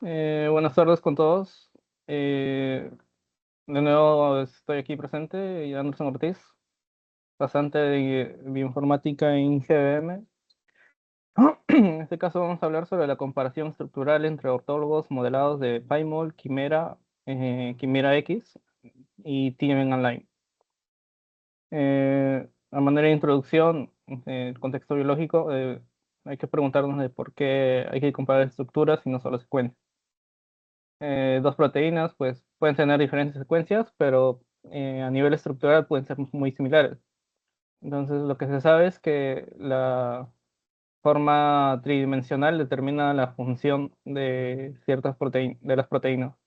Buenas tardes con todos. Eh, de nuevo estoy aquí presente, y Anderson Ortiz, pasante de bioinformática en GBM. En este caso vamos a hablar sobre la comparación estructural entre ortólogos modelados de PyMol, Quimera, Quimera X y TMN Online. A manera de introducción, el contexto biológico, hay que preguntarnos de por qué hay que comparar estructuras y no solo secuencias. Dos proteínas pues pueden tener diferentes secuencias, pero a nivel estructural pueden ser muy similares. Entonces lo que se sabe es que la forma tridimensional determina la función de ciertas de las proteínas.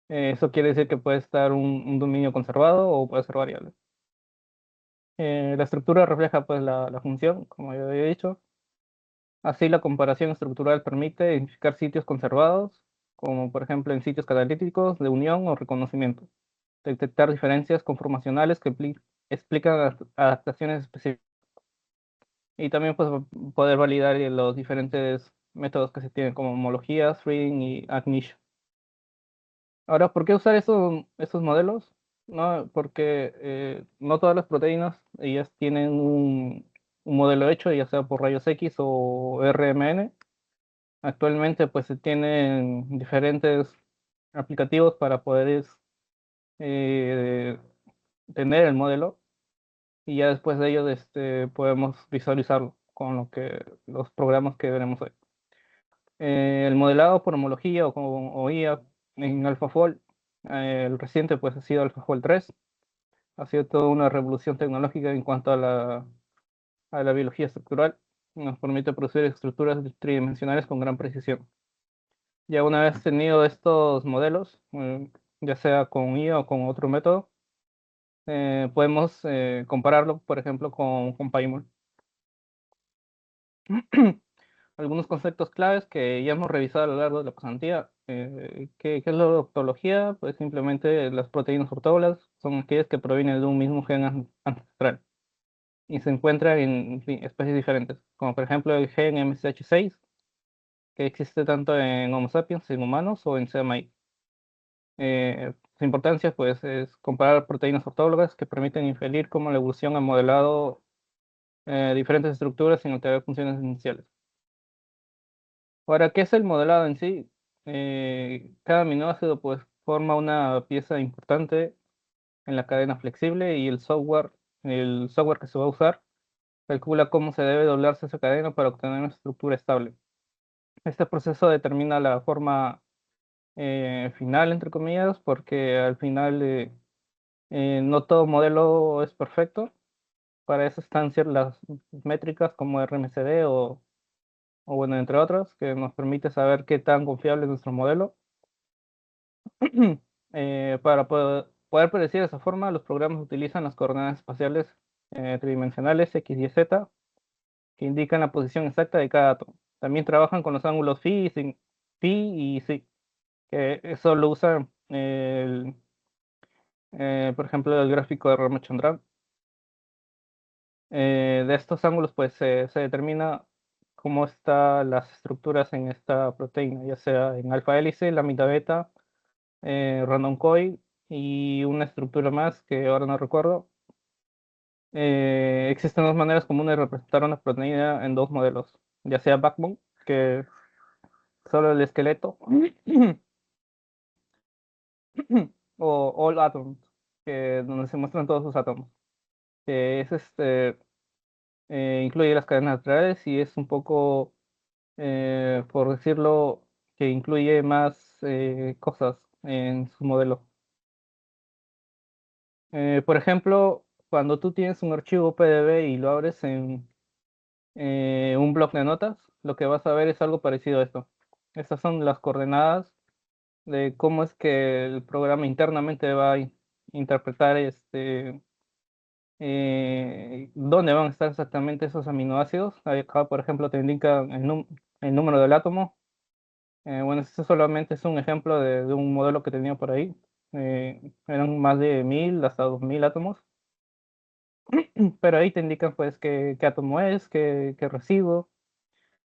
Eso quiere decir que puede estar un dominio conservado o puede ser variable. La estructura refleja pues la función, como ya había dicho. Así la comparación estructural permite identificar sitios conservados, como por ejemplo en sitios catalíticos de unión o reconocimiento, detectar diferencias conformacionales que explican adaptaciones específicas y también pues, poder validar los diferentes métodos que se tienen como homología, threading y Agnish. Ahora, ¿por qué usar estos modelos? No, porque no todas las proteínas ellas tienen un modelo hecho, ya sea por rayos X o RMN. Actualmente pues se tienen diferentes aplicativos para poder eh, tener el modelo y ya después de ello podemos visualizarlo con los programas que veremos hoy. El modelado por homología o IA en AlphaFold, el reciente pues ha sido AlphaFold 3, ha sido toda una revolución tecnológica en cuanto a la biología estructural, nos permite producir estructuras tridimensionales con gran precisión. Ya una vez tenido estos modelos, ya sea con IA o con otro método, podemos compararlo, por ejemplo, con PyMol. Algunos conceptos claves que ya hemos revisado a lo largo de la pasantía. ¿Qué es la ortología? Pues simplemente las proteínas ortógonas son aquellas que provienen de un mismo gen ancestral y se encuentran en fin, especies diferentes, como por ejemplo el gen MSH6, que existe tanto en Homo sapiens, en humanos o en CMI. Su importancia pues, es comparar proteínas ortólogas que permiten inferir cómo la evolución ha modelado diferentes estructuras sin alterar funciones iniciales. Ahora, ¿qué es el modelado en sí? Cada aminoácido pues, forma una pieza importante en la cadena flexible y el software que se va a usar calcula cómo se debe doblarse esa cadena para obtener una estructura estable. Este proceso determina la forma final, entre comillas, porque al final no todo modelo es perfecto. Para eso están las métricas como RMCD o bueno, entre otras, que nos permite saber qué tan confiable es nuestro modelo. Para poder predecir de esa forma, los programas utilizan las coordenadas espaciales tridimensionales X y Z, que indican la posición exacta de cada átomo. También trabajan con los ángulos phi y psi, que eso lo usan, por ejemplo, el gráfico de Ramachandran. De estos ángulos, pues se determina cómo están las estructuras en esta proteína, ya sea en alfa hélice, lambda beta, random coil y una estructura más que ahora no recuerdo. Existen dos maneras comunes de representar una proteína en dos modelos, ya sea backbone, que es solo el esqueleto, o all atoms, donde se muestran todos sus átomos. Que es incluye las cadenas laterales y es un poco, por decirlo, que incluye más cosas en su modelo. Por ejemplo, cuando tú tienes un archivo PDB y lo abres en un bloc de notas, lo que vas a ver es algo parecido a esto. Estas son las coordenadas de cómo es que el programa internamente va a interpretar dónde van a estar exactamente esos aminoácidos. Acá, por ejemplo, te indica el número del átomo. Bueno, este solamente es un ejemplo de un modelo que tenía por ahí. Eran más de 1000 hasta 2000 átomos, pero ahí te indican pues qué átomo es, qué residuo,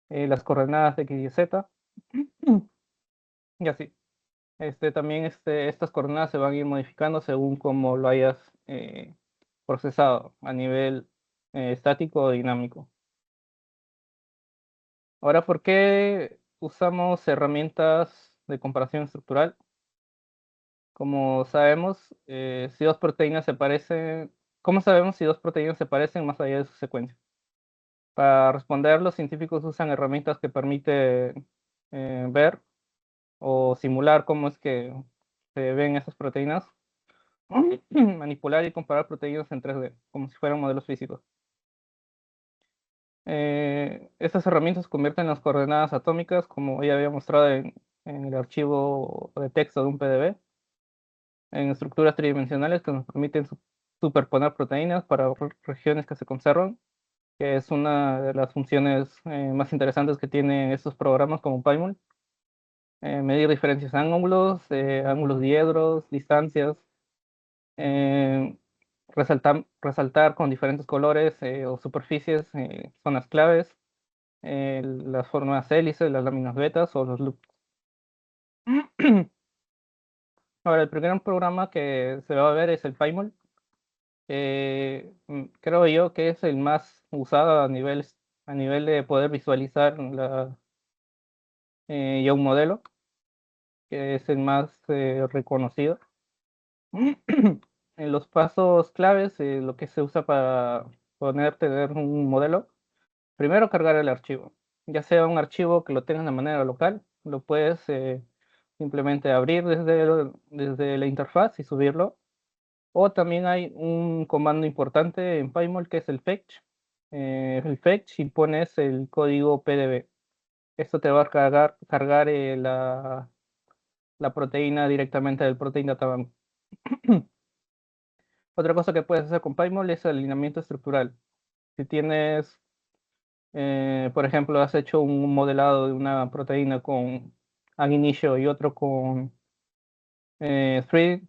las coordenadas de X y Z. y así. También estas coordenadas se van a ir modificando según cómo lo hayas procesado a nivel estático o dinámico. Ahora, ¿por qué usamos herramientas de comparación estructural? Como sabemos, si dos proteínas se parecen, ¿cómo sabemos si dos proteínas se parecen más allá de su secuencia? Para responder, los científicos usan herramientas que permiten ver o simular cómo es que se ven esas proteínas, manipular y comparar proteínas en 3D, como si fueran modelos físicos. Estas herramientas convierten las coordenadas atómicas, como ya había mostrado en el archivo de texto de un PDB, en estructuras tridimensionales que nos permiten superponer proteínas para regiones que se conservan, que es una de las funciones más interesantes que tienen estos programas como PyMol. Medir diferencias en ángulos, ángulos diedros, distancias, eh, resaltar con diferentes colores o superficies zonas claves, las formas hélices, las láminas betas o los loops. Ahora, el primer programa que se va a ver es el PyMol. Creo yo que es el más usado a nivel de poder visualizar ya un modelo, que es el más reconocido. En los pasos claves, lo que se usa para tener un modelo, primero cargar el archivo, ya sea un archivo que lo tengas de manera local, lo puedes simplemente abrir desde la interfaz y subirlo, o también hay un comando importante en PyMol que es el fetch y pones el código PDB. Esto te va a cargar la proteína directamente del Protein Data Bank. Otra cosa que puedes hacer con PyMol es el alineamiento estructural. Si tienes, por ejemplo, has hecho un modelado de una proteína con ab initio y otro con thread,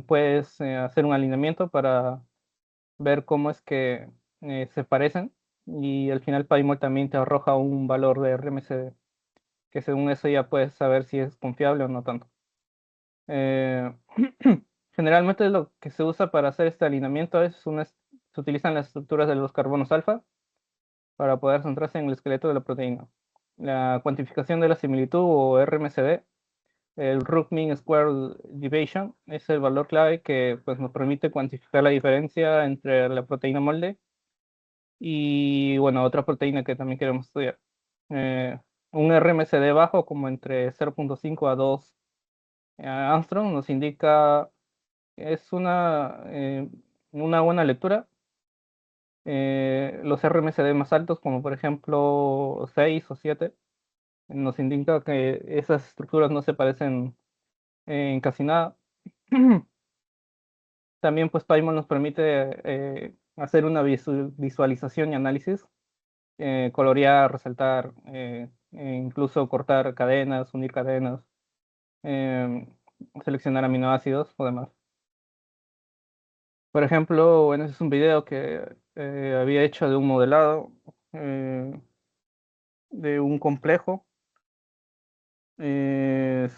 puedes hacer un alineamiento para ver cómo es que se parecen y al final PyMol también te arroja un valor de RMSD, que según eso ya puedes saber si es confiable o no tanto. Eh, Generalmente lo que se usa para hacer este alineamiento se utilizan las estructuras de los carbonos alfa para poder centrarse en el esqueleto de la proteína. La cuantificación de la similitud o RMSD, el Root Mean Square Deviation, es el valor clave que pues, nos permite cuantificar la diferencia entre la proteína molde y bueno, otra proteína que también queremos estudiar. Eh, un RMSD bajo, como entre 0.5 a 2 Armstrong, nos indica, es una buena lectura. Los RMSD más altos, como por ejemplo 6 o 7, nos indica que esas estructuras no se parecen en casi nada. También pues PyMon nos permite hacer una visualización y análisis, colorear, resaltar, incluso cortar cadenas, unir cadenas, eh, seleccionar aminoácidos o demás. Por ejemplo, bueno, ese es un video que había hecho de un modelado eh, de un complejo. Eh,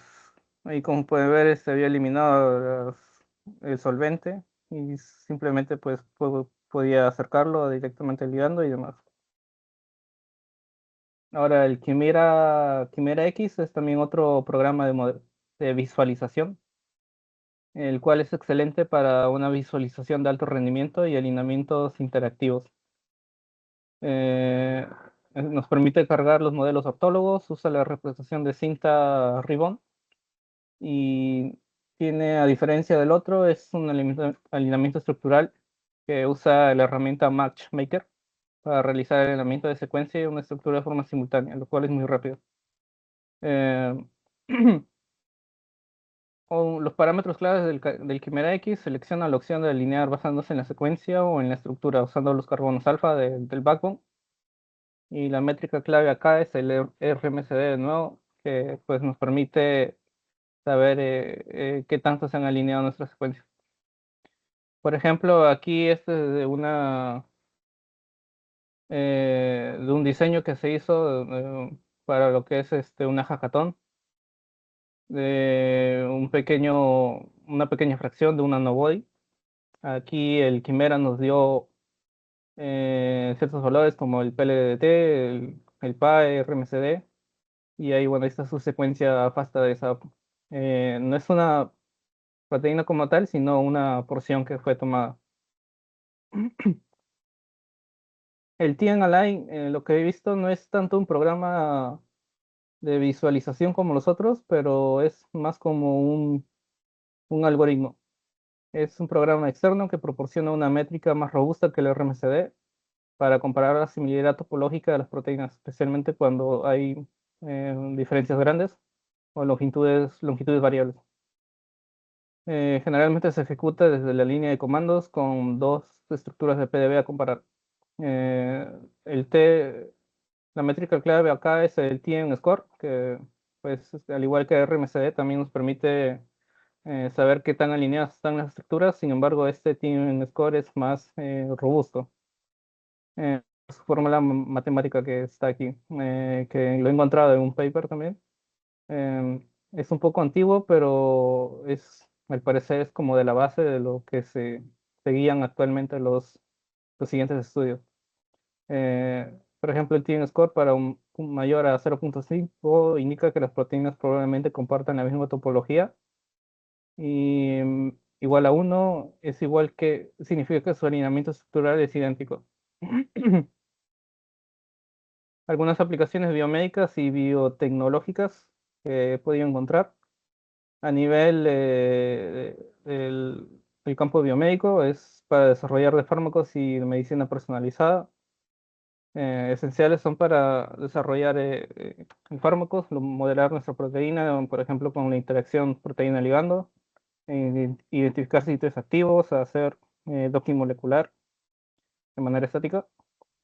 Ahí como pueden ver, se había eliminado el solvente y simplemente pues podía acercarlo directamente ligando y demás. Ahora el Quimera X es también otro programa de visualización, el cual es excelente para una visualización de alto rendimiento y alineamientos interactivos. Eh, Nos permite cargar los modelos ortólogos, usa la representación de cinta Ribbon y tiene, a diferencia del otro, es un alineamiento estructural que usa la herramienta Matchmaker para realizar el alineamiento de secuencia y una estructura de forma simultánea, lo cual es muy rápido. Eh, los parámetros claves del Quimera X, selecciona la opción de alinear basándose en la secuencia o en la estructura usando los carbonos alfa del backbone. Y la métrica clave acá es el RMSD de nuevo, que pues nos permite saber qué tanto se han alineado nuestras secuencias. Por ejemplo, aquí este es de un diseño que se hizo para lo que es una hackathon. de una pequeña fracción de un nanobody. Aquí el Quimera nos dio ciertos valores como el PLDT, el PAE, RMCD, y ahí, bueno, ahí está su secuencia FASTA de esa. No es una proteína como tal, sino una porción que fue tomada. El TN-Align, lo que he visto, no es tanto un programa de visualización como los otros, pero es más como un algoritmo. Es un programa externo que proporciona una métrica más robusta que el RMCD para comparar la similaridad topológica de las proteínas, especialmente cuando hay diferencias grandes o longitudes variables. Generalmente se ejecuta desde la línea de comandos con dos estructuras de PDB a comparar. Eh, el T, la métrica clave acá es el T-score, que pues al igual que RMCD también nos permite saber qué tan alineadas están las estructuras. Sin embargo, este T-score es más robusto. Su fórmula matemática que está aquí, que lo he encontrado en un paper también. Es un poco antiguo, pero al parecer es como de la base de lo que se seguían actualmente los siguientes estudios. Por ejemplo, el T-score para un mayor a 0.5 indica que las proteínas probablemente compartan la misma topología y igual a 1 es igual que significa que su alineamiento estructural es idéntico. Algunas aplicaciones biomédicas y biotecnológicas que he podido encontrar a nivel del campo biomédico es para desarrollar de fármacos y de medicina personalizada. Esenciales son para desarrollar fármacos, modelar nuestra proteína, por ejemplo, con la interacción proteína-ligando, identificar sitios activos, hacer docking molecular de manera estática.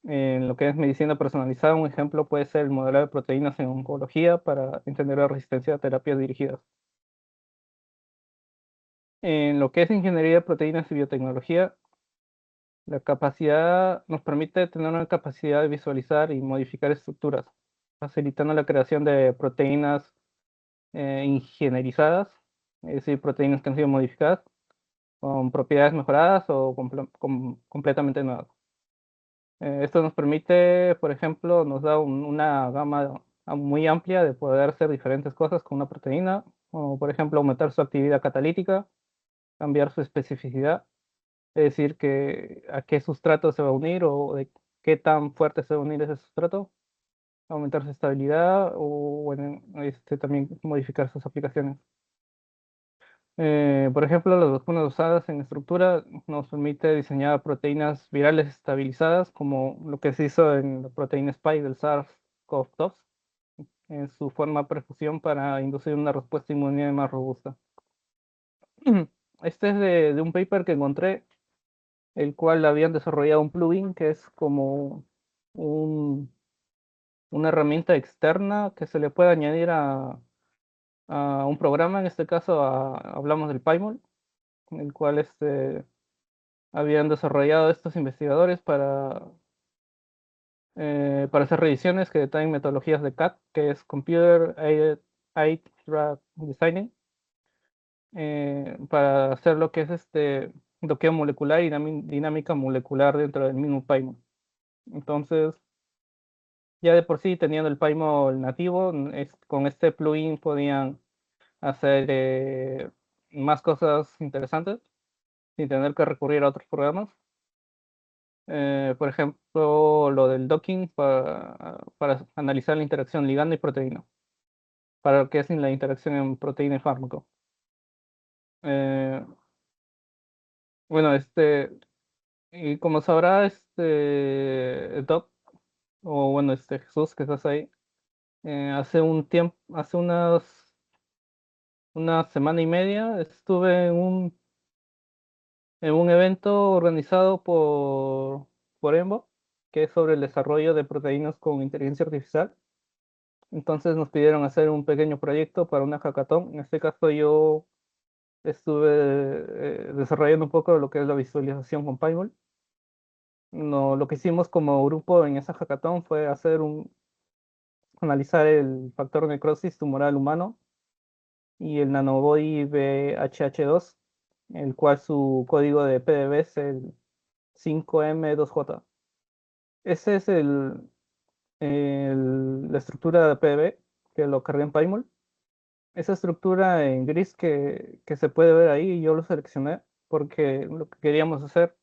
En lo que es medicina personalizada, un ejemplo puede ser el modelado de proteínas en oncología para entender la resistencia a terapias dirigidas. En lo que es ingeniería de proteínas y biotecnología, la capacidad nos permite tener una capacidad de visualizar y modificar estructuras, facilitando la creación de proteínas ingenierizadas, es decir, proteínas que han sido modificadas con propiedades mejoradas o completamente nuevas. Esto nos permite, por ejemplo, nos da una gama muy amplia de poder hacer diferentes cosas con una proteína, como por ejemplo aumentar su actividad catalítica, cambiar su especificidad, es decir, que a qué sustrato se va a unir o de qué tan fuerte se va a unir ese sustrato, aumentar su estabilidad o bueno, también modificar sus aplicaciones. Por ejemplo, las vacunas usadas en estructura nos permite diseñar proteínas virales estabilizadas, como lo que se hizo en la proteína Spike del SARS-CoV-2, en su forma perfusión para inducir una respuesta inmune más robusta. Este es de un paper que encontré, el cual habían desarrollado un plugin que es como un- una herramienta externa que se le puede añadir a un programa, en este caso hablamos del PyMol, el cual habían desarrollado estos investigadores para hacer revisiones que detallen metodologías de CAD, que es Computer Aided Drug Designing, para hacer lo que es doqueo molecular y dinámica molecular dentro del mismo PyMol. Entonces, ya de por sí, teniendo el PyMol nativo, con este plugin podían hacer más cosas interesantes sin tener que recurrir a otros programas. Por ejemplo, lo del docking para analizar la interacción ligando y proteína, para lo que es la interacción en proteína y fármaco. Eh, bueno, y como sabrá, Doc, o bueno, Jesús, que estás ahí, hace un tiempo, hace una semana y media, estuve en un evento organizado por EMBO, que es sobre el desarrollo de proteínas con inteligencia artificial. Entonces nos pidieron hacer un pequeño proyecto para una hackathon. En este caso yo estuve desarrollando un poco lo que es la visualización con Pymol. No, lo que hicimos como grupo en esa hackathon fue analizar el factor necrosis tumoral humano y el nanobody BHH2, el cual su código de PDB es el 5M2J. Ese es la estructura de PDB que lo cargué en PyMol. Esa estructura en gris que se puede ver ahí, yo lo seleccioné porque lo que queríamos hacer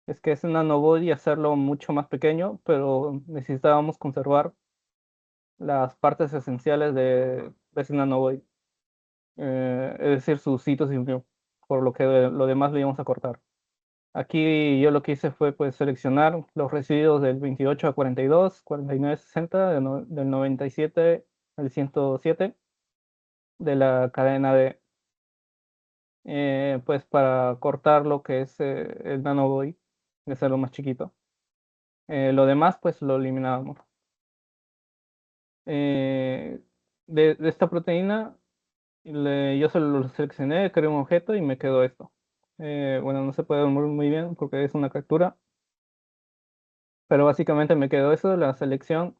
es que ese nanobody hacerlo mucho más pequeño, pero necesitábamos conservar las partes esenciales de ese nanobody, es decir, sus hitos y unión, por lo que lo demás lo íbamos a cortar. Aquí yo lo que hice fue pues seleccionar los residuos del 28 a 42, 49 a 60, del 97 al 107 de la cadena de, pues para cortar lo que es el nanobody, de hacerlo más chiquito. Lo demás pues lo eliminábamos. Eh, de esta proteína yo solo lo seleccioné, creé un objeto y me quedó esto. Bueno, no se puede ver muy bien porque es una captura, pero básicamente me quedó eso, la selección.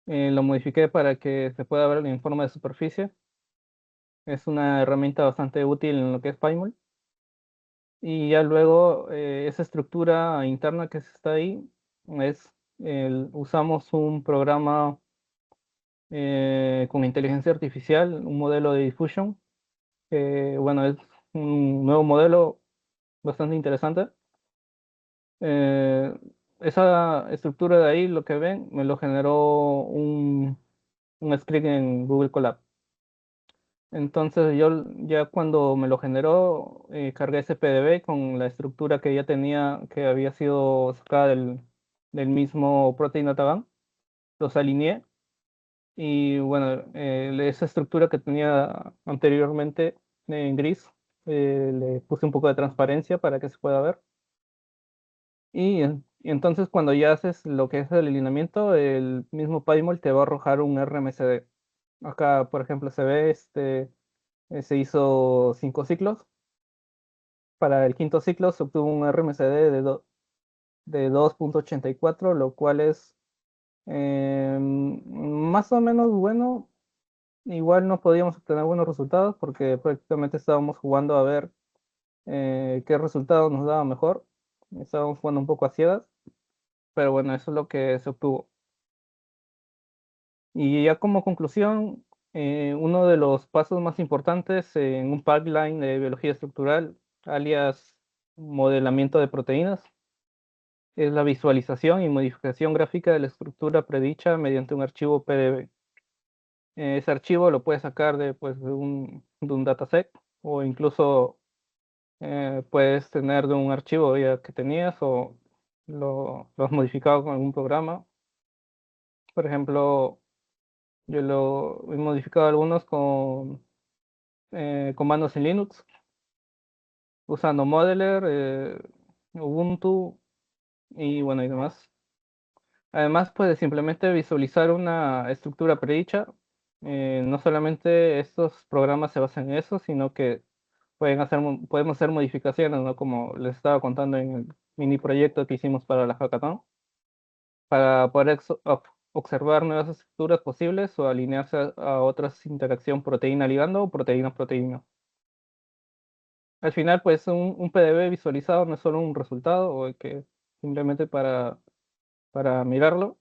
Lo modifiqué para que se pueda ver en forma de superficie. Es una herramienta bastante útil en lo que es PyMol. Y ya luego esa estructura interna que está ahí es usamos un programa con inteligencia artificial, un modelo de diffusion, que bueno, es un nuevo modelo bastante interesante. Eh, Esa estructura de ahí, lo que ven, me lo generó un script en Google Colab. Entonces yo ya cuando me lo generó, cargué ese PDB con la estructura que ya tenía, que había sido sacada del mismo Protein Data Bank, los alineé y bueno, esa estructura que tenía anteriormente en gris, le puse un poco de transparencia para que se pueda ver. Y entonces cuando ya haces lo que es el alineamiento, el mismo PyMol te va a arrojar un RMSD. Acá, por ejemplo, se ve se hizo 5 ciclos. Para el quinto ciclo se obtuvo un RMSD de 2.84, lo cual es más o menos bueno. Igual no podíamos obtener buenos resultados porque prácticamente estábamos jugando a ver qué resultado nos daba mejor. Estábamos jugando un poco a ciegas, pero bueno, eso es lo que se obtuvo. Y ya como conclusión, uno de los pasos más importantes en un pipeline de biología estructural, alias modelamiento de proteínas, es la visualización y modificación gráfica de la estructura predicha mediante un archivo PDB. Ese archivo lo puedes sacar pues, de un dataset o incluso puedes tener de un archivo ya que tenías o lo has modificado con algún programa. Por ejemplo, yo lo he modificado algunos con comandos en Linux, usando Modeler, Ubuntu y bueno, y demás. Además, puedes simplemente visualizar una estructura predicha. No solamente estos programas se basan en eso, sino que podemos hacer modificaciones, ¿no? Como les estaba contando en el mini proyecto que hicimos para la hackathon, para poder observar nuevas estructuras posibles o alinearse a otras interacción proteína-ligando o proteína-proteína. Al final, pues un PDB visualizado no es solo un resultado o que simplemente para mirarlo,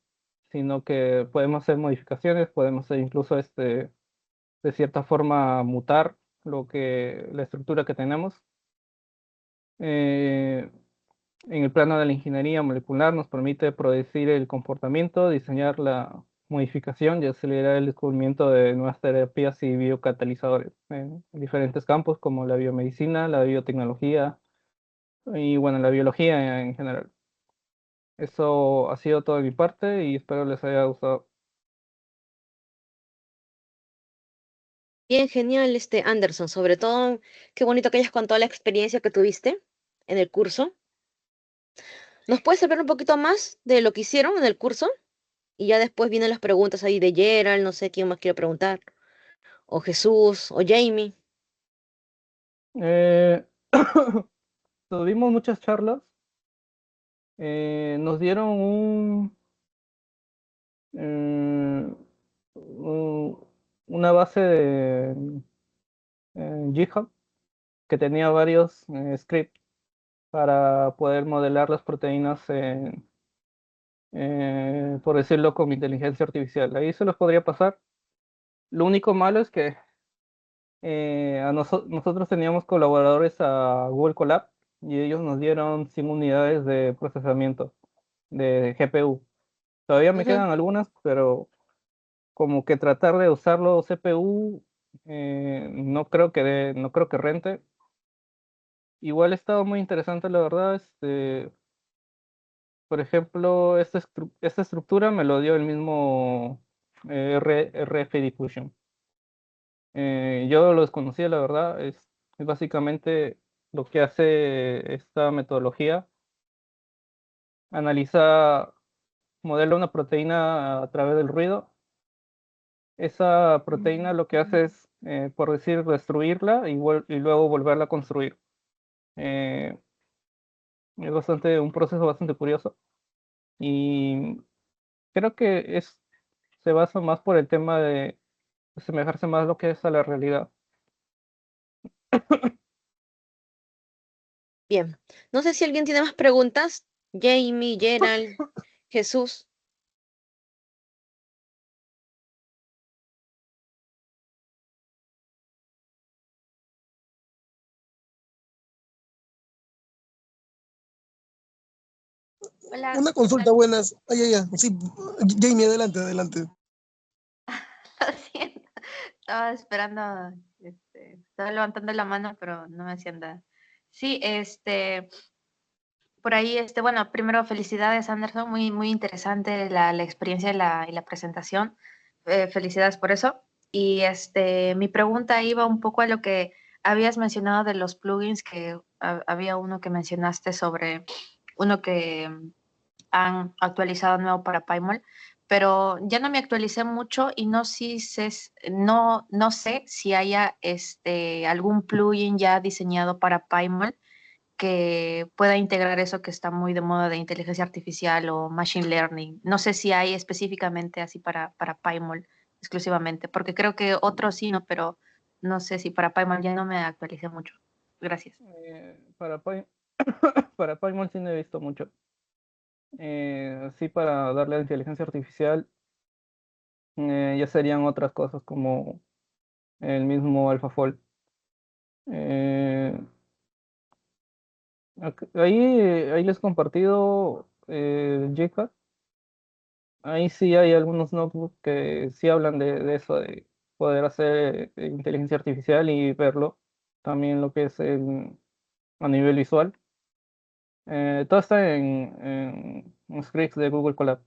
sino que podemos hacer modificaciones, podemos hacer incluso de cierta forma mutar la estructura que tenemos. Eh, en el plano de la ingeniería molecular nos permite predecir el comportamiento, diseñar la modificación y acelerar el descubrimiento de nuevas terapias y biocatalizadores en diferentes campos como la biomedicina, la biotecnología y bueno, la biología en general. Eso ha sido todo de mi parte y espero les haya gustado. Bien, genial, Anderson. Sobre todo, qué bonito que hayas contado la experiencia que tuviste en el curso. ¿Nos puedes hablar un poquito más de lo que hicieron en el curso? Y ya después vienen las preguntas ahí de Gerald, no sé quién más quiere preguntar, o Jesús, o Jamie. Eh, Tuvimos muchas charlas, nos dieron eh, una base GitHub que tenía varios scripts para poder modelar las proteínas, por decirlo, con inteligencia artificial. Ahí se los podría pasar. Lo único malo es que nosotros teníamos colaboradores a Google Colab y ellos nos dieron 100 unidades de procesamiento de GPU. Todavía me Ujú. quedan algunas, pero como que tratar de usarlo CPU, no creo que rente. Igual ha estado muy interesante, la verdad. Por ejemplo, esta estructura me lo dio el mismo RF Diffusion. Yo lo desconocía, la verdad. Es básicamente lo que hace esta metodología. Analiza, modela una proteína a través del ruido. Esa proteína lo que hace es, por decir, destruirla y luego volverla a construir. Eh, es un proceso bastante curioso. Y creo que se basa más por el tema de asemejarse más lo que es a la realidad. Bien. No sé si alguien tiene más preguntas. Jamie, Gerald, Jesús. Hola, Una ¿qué consulta, tal? buenas. Ay, ay, ay. Sí, Jamie, adelante, adelante. Lo siento, estaba esperando, estaba levantando la mano, pero no me hacían nada. Sí, por ahí, bueno, primero felicidades, Anderson, muy, muy interesante la experiencia y la presentación. Felicidades por eso. Y mi pregunta iba un poco a lo que habías mencionado de los plugins, que había uno que mencionaste sobre uno que han actualizado nuevo para PyMol, pero ya no me actualicé mucho y no sé si haya algún plugin ya diseñado para PyMol que pueda integrar eso que está muy de moda de inteligencia artificial o machine learning. No sé si hay específicamente así para PyMol exclusivamente, porque creo que otros sí, ¿no? Pero no sé si para PyMol ya no me actualicé mucho. Gracias. Para para Paimon sí no he visto mucho. Sí, para darle a la inteligencia artificial, ya serían otras cosas como el mismo AlphaFold. Eh, ahí les he compartido GitHub. Ahí sí hay algunos notebooks que sí hablan de eso, de poder hacer inteligencia artificial y verlo. También lo que es a nivel visual. Todo está en scripts de Google Colab.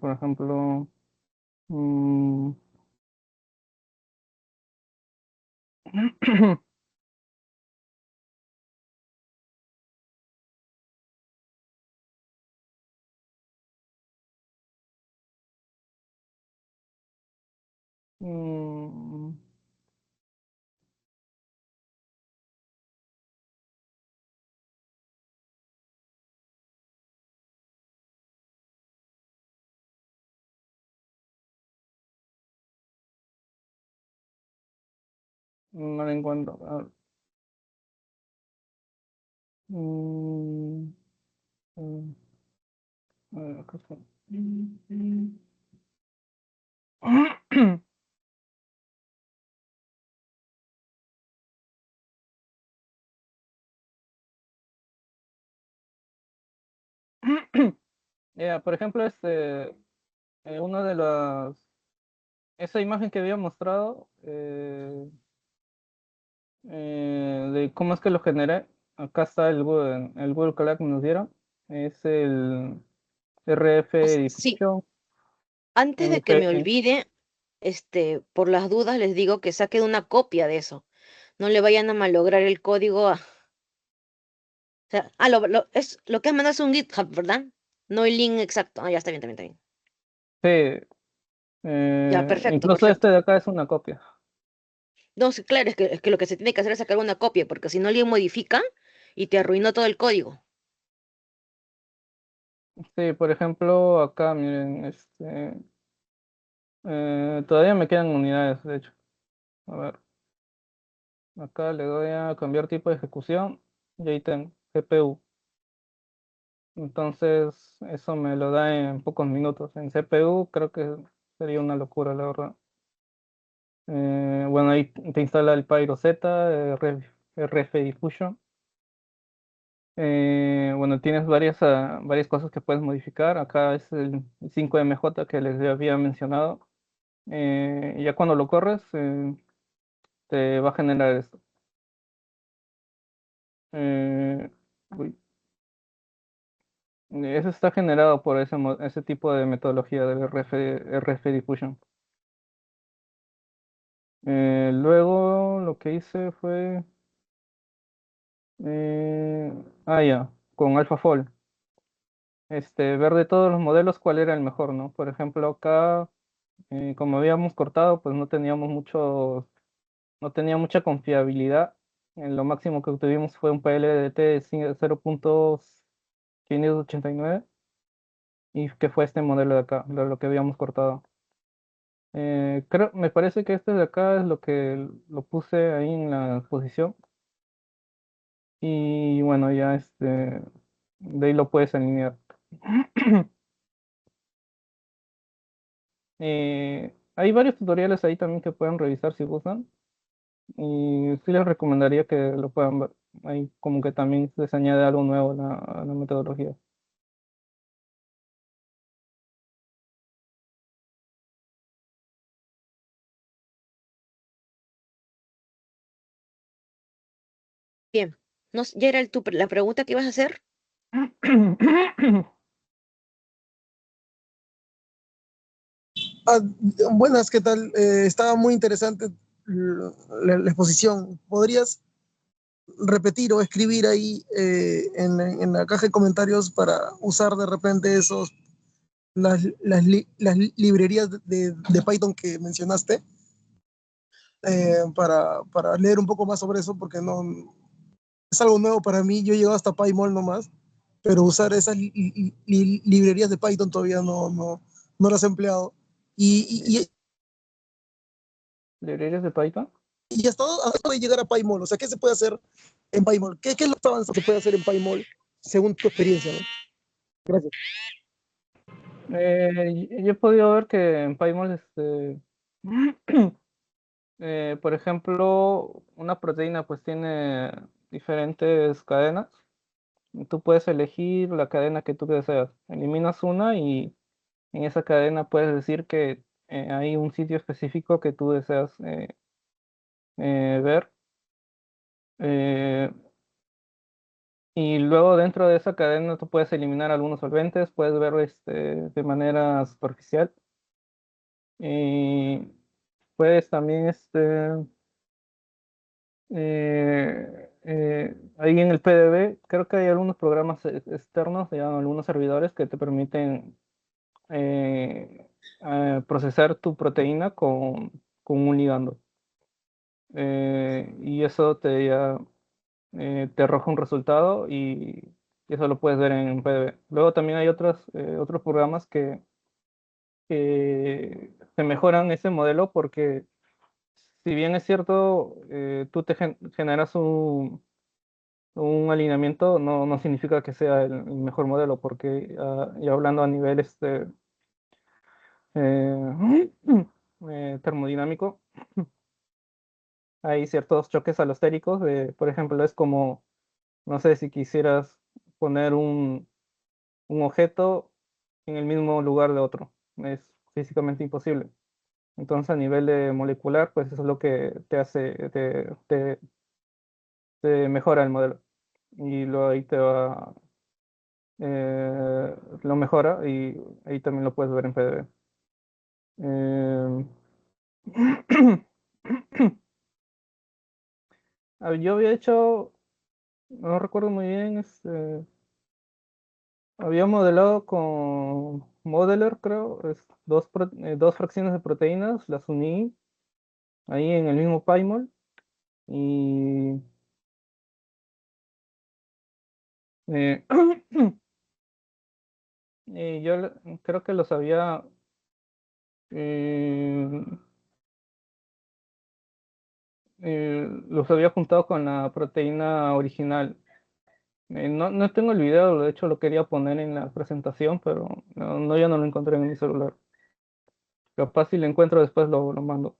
Por ejemplo, mm, mm, no la encuentro. Mm, mm, acá está. Por ejemplo, una de esa imagen que había mostrado, de cómo es que lo generé, acá está el Google Colab que nos dieron, es el RF Sí, Diffusion antes de que me MP. olvide, por las dudas les digo que saquen una copia de eso. No le vayan a malograr el código a, o sea, es lo que has mandado es un GitHub, ¿verdad? No el link exacto. Ah, ya está bien, está bien, está bien. Sí, Ya, perfecto, incluso este perfecto. de acá es una copia. No, sí, claro, es que lo que se tiene que hacer es sacar una copia, porque si no alguien modifica y te arruinó todo el código. Sí, por ejemplo, acá, miren, todavía me quedan unidades, de hecho. A ver, acá le doy a cambiar tipo de ejecución y ahí tengo GPU. Entonces, eso me lo da en pocos minutos. En CPU creo que sería una locura, la verdad. Bueno, ahí te instala el Pyro Z, RF Diffusion. Bueno, tienes varias cosas que puedes modificar. Acá es el 5MJ que les había mencionado. Ya cuando lo corres, te va a generar esto. Eh, uy, Eso está generado por ese tipo de metodología del RF Diffusion. Luego lo que hice fue, ya, con AlphaFold, ver de todos los modelos cuál era el mejor, ¿no? Por ejemplo, acá, como habíamos cortado, pues no tenía mucha confiabilidad. Lo máximo que obtuvimos fue un PLDT 0.589 y que fue este modelo de acá, lo que habíamos cortado. Me parece que este de acá es lo que lo puse ahí en la exposición. Y bueno, ya de ahí lo puedes alinear. Hay varios tutoriales ahí también que pueden revisar si gustan. Y sí les recomendaría que lo puedan ver. Ahí como que también les añade algo nuevo a la metodología. Bien. No, ya era la pregunta que ibas a hacer. Ah, buenas, ¿qué tal? Estaba muy interesante la exposición. ¿Podrías repetir o escribir ahí en la caja de comentarios para usar de repente las librerías de Python que mencionaste? Para leer un poco más sobre eso, porque no es algo nuevo para mí. Yo he llegado hasta PyMol nomás, pero usar esas librerías de Python todavía no las he empleado. Y, ¿Librerías de Python? y hasta puede llegar a PyMol. O sea, ¿qué se puede hacer en PyMol? ¿Qué es lo que avanza que se puede hacer en PyMol según tu experiencia, ¿no? Gracias. Yo he podido ver que en PyMol, por ejemplo, una proteína pues tiene diferentes cadenas. Tú puedes elegir la cadena que tú deseas. Eliminas una y en esa cadena puedes decir que hay un sitio específico que tú deseas ver. eh, y luego dentro de esa cadena tú puedes eliminar algunos solventes, puedes ver de manera superficial. Y puedes también ahí en el PDB, creo que hay algunos programas externos, ya, algunos servidores que te permiten procesar tu proteína con un ligando. Y eso te arroja un resultado y eso lo puedes ver en PDB. Luego también hay otros programas que te mejoran ese modelo porque si bien es cierto, tú te generas un alineamiento, no significa que sea el mejor modelo, porque ya hablando a nivel eh, termodinámico, hay ciertos choques alostéricos. Por ejemplo, es como, no sé, si quisieras poner un objeto en el mismo lugar de otro. Es físicamente imposible. Entonces, a nivel de molecular, pues eso es lo que te hace, te mejora el modelo. Y luego ahí lo mejora y ahí también lo puedes ver en PDB. Eh, yo había hecho, no recuerdo muy bien, había modelado con Modeler, creo, dos fracciones de proteínas, las uní ahí en el mismo PyMol y eh, creo que los había eh, los había juntado con la proteína original. No tengo el video, de hecho lo quería poner en la presentación, pero ya no lo encontré en mi celular. Capaz si lo encuentro después lo mando.